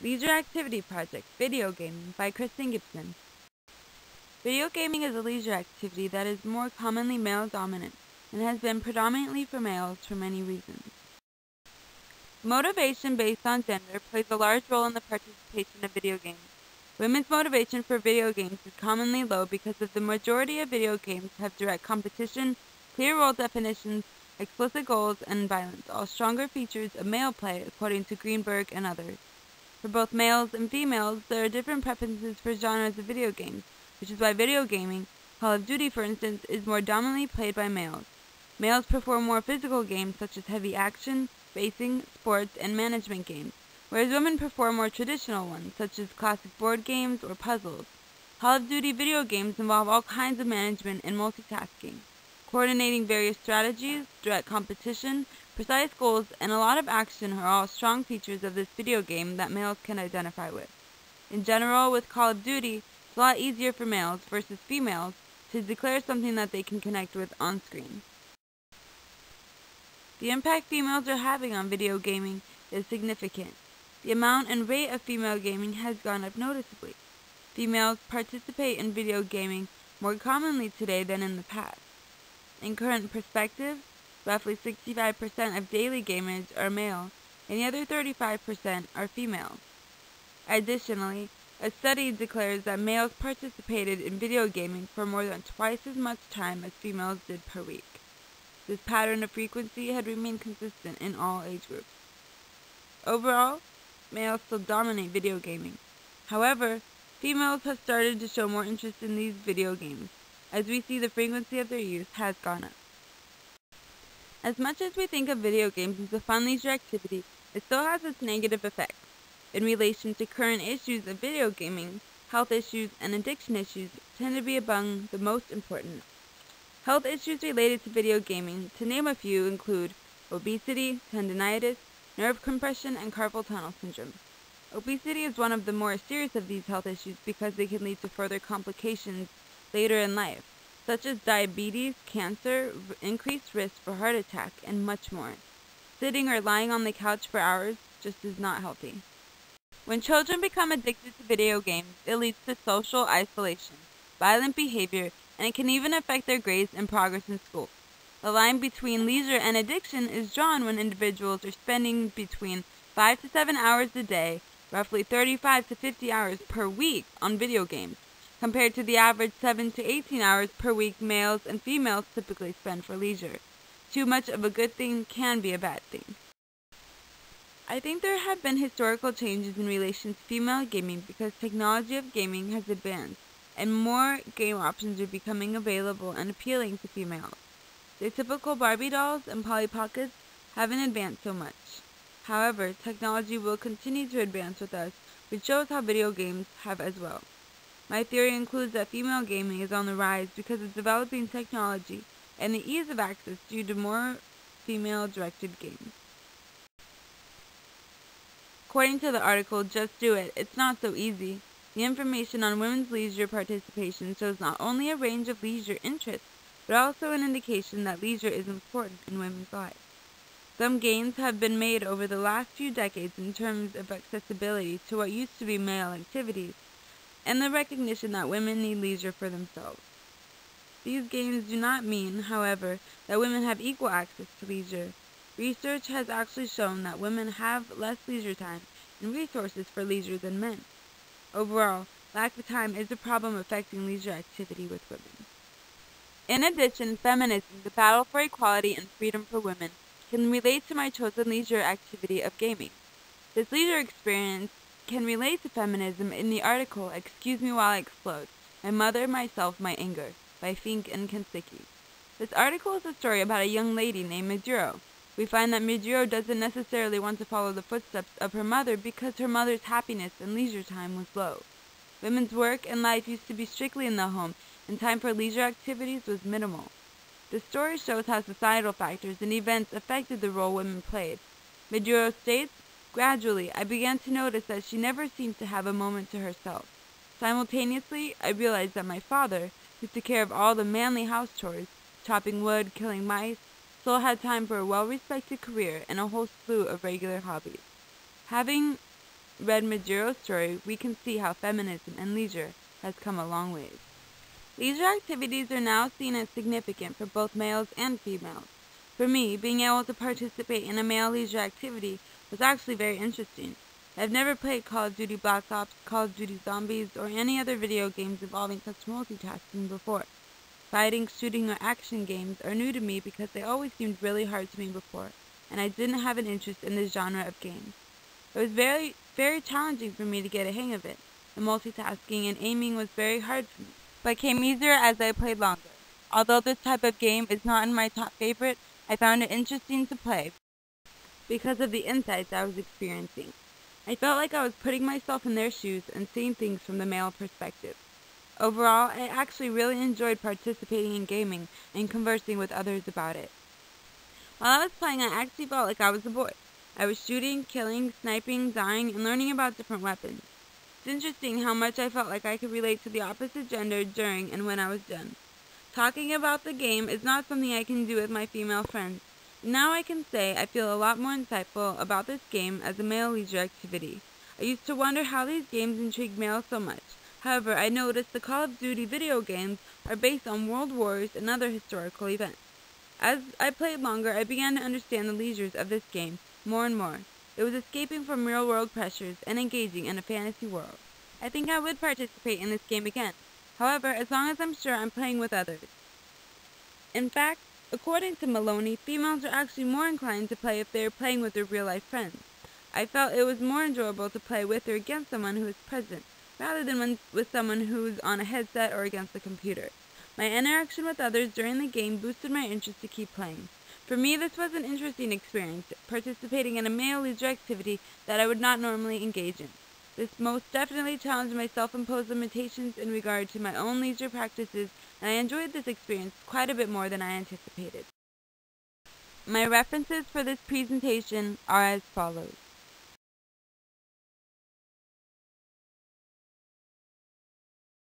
Leisure Activity Project Video Gaming by Kristen Gibson. Video gaming is a leisure activity that is more commonly male-dominant and has been predominantly for males for many reasons. Motivation based on gender plays a large role in the participation of video games. Women's motivation for video games is commonly low because the majority of video games have direct competition, clear role definitions, explicit goals, and violence, all stronger features of male play, according to Greenberg and others. For both males and females, there are different preferences for genres of video games, which is why video gaming, Call of Duty for instance, is more dominantly played by males. Males prefer more physical games such as heavy action, racing, sports, and management games, whereas women prefer more traditional ones such as classic board games or puzzles. Call of Duty video games involve all kinds of management and multitasking. Coordinating various strategies, direct competition, precise goals, and a lot of action are all strong features of this video game that males can identify with. In general, with Call of Duty, it's a lot easier for males versus females to declare something that they can connect with on screen. The impact females are having on video gaming is significant. The amount and rate of female gaming has gone up noticeably. Females participate in video gaming more commonly today than in the past. In current perspective, roughly 65% of daily gamers are male, and the other 35% are female. Additionally, a study declares that males participated in video gaming for more than twice as much time as females did per week. This pattern of frequency had remained consistent in all age groups. Overall, males still dominate video gaming. However, females have started to show more interest in these video games, as we see the frequency of their use has gone up. As much as we think of video games as a fun leisure activity, it still has its negative effects. In relation to current issues of video gaming, health issues and addiction issues tend to be among the most important. Health issues related to video gaming, to name a few, include obesity, tendinitis, nerve compression, and carpal tunnel syndrome. Obesity is one of the more serious of these health issues because they can lead to further complications later in life, such as diabetes, cancer, increased risk for heart attack, and much more. Sitting or lying on the couch for hours just is not healthy. When children become addicted to video games, it leads to social isolation, violent behavior, and it can even affect their grades and progress in school. The line between leisure and addiction is drawn when individuals are spending between 5 to 7 hours a day, roughly 35 to 50 hours per week, on video games, compared to the average 7 to 18 hours per week males and females typically spend for leisure. Too much of a good thing can be a bad thing. I think there have been historical changes in relation to female gaming because technology of gaming has advanced, and more game options are becoming available and appealing to females. The typical Barbie dolls and Polly Pockets haven't advanced so much. However, technology will continue to advance with us, which shows how video games have as well. My theory includes that female gaming is on the rise because of developing technology and the ease of access due to more female-directed games. According to the article Just Do It, It's Not So Easy, the information on women's leisure participation shows not only a range of leisure interests, but also an indication that leisure is important in women's lives. Some gains have been made over the last few decades in terms of accessibility to what used to be male activities, and the recognition that women need leisure for themselves. These gains do not mean, however, that women have equal access to leisure. Research has actually shown that women have less leisure time and resources for leisure than men. Overall, lack of time is a problem affecting leisure activity with women. In addition, feminism, the battle for equality and freedom for women, can relate to my chosen leisure activity of gaming. This leisure experience can relate to feminism in the article Excuse Me While I Explode, My Mother, Myself, My Anger, by Fink and Kansicki. This article is a story about a young lady named Miduro. We find that Miduro doesn't necessarily want to follow the footsteps of her mother because her mother's happiness and leisure time was low. Women's work and life used to be strictly in the home, and time for leisure activities was minimal. The story shows how societal factors and events affected the role women played. Miduro states, "Gradually, I began to notice that she never seemed to have a moment to herself. Simultaneously, I realized that my father, who took care of all the manly house chores, chopping wood, killing mice, still had time for a well-respected career and a whole slew of regular hobbies. Having read Majiro's story, we can see how feminism and leisure has come a long ways. Leisure activities are now seen as significant for both males and females. For me, being able to participate in a male leisure activity was actually very interesting. I've never played Call of Duty Black Ops, Call of Duty Zombies, or any other video games involving such multitasking before. Fighting, shooting, or action games are new to me because they always seemed really hard to me before, and I didn't have an interest in this genre of games. It was very, very challenging for me to get a hang of it. The multitasking and aiming was very hard for me, but came easier as I played longer. Although this type of game is not in my top favorite, I found it interesting to play because of the insights I was experiencing. I felt like I was putting myself in their shoes and seeing things from the male perspective. Overall, I actually really enjoyed participating in gaming and conversing with others about it. While I was playing, I actually felt like I was a boy. I was shooting, killing, sniping, dying, and learning about different weapons. It's interesting how much I felt like I could relate to the opposite gender during and when I was done. Talking about the game is not something I can do with my female friends. Now I can say I feel a lot more insightful about this game as a male leisure activity. I used to wonder how these games intrigued males so much. However, I noticed the Call of Duty video games are based on world wars and other historical events. As I played longer, I began to understand the leisures of this game more and more. It was escaping from real-world pressures and engaging in a fantasy world. I think I would participate in this game again. However, as long as I'm sure I'm playing with others. In fact, according to Maloney, females are actually more inclined to play if they are playing with their real-life friends. I felt it was more enjoyable to play with or against someone who is present, rather than with someone who is on a headset or against the computer. My interaction with others during the game boosted my interest to keep playing. For me, this was an interesting experience, participating in a male leisure activity that I would not normally engage in. This most definitely challenged my self-imposed limitations in regard to my own leisure practices, and I enjoyed this experience quite a bit more than I anticipated. My references for this presentation are as follows.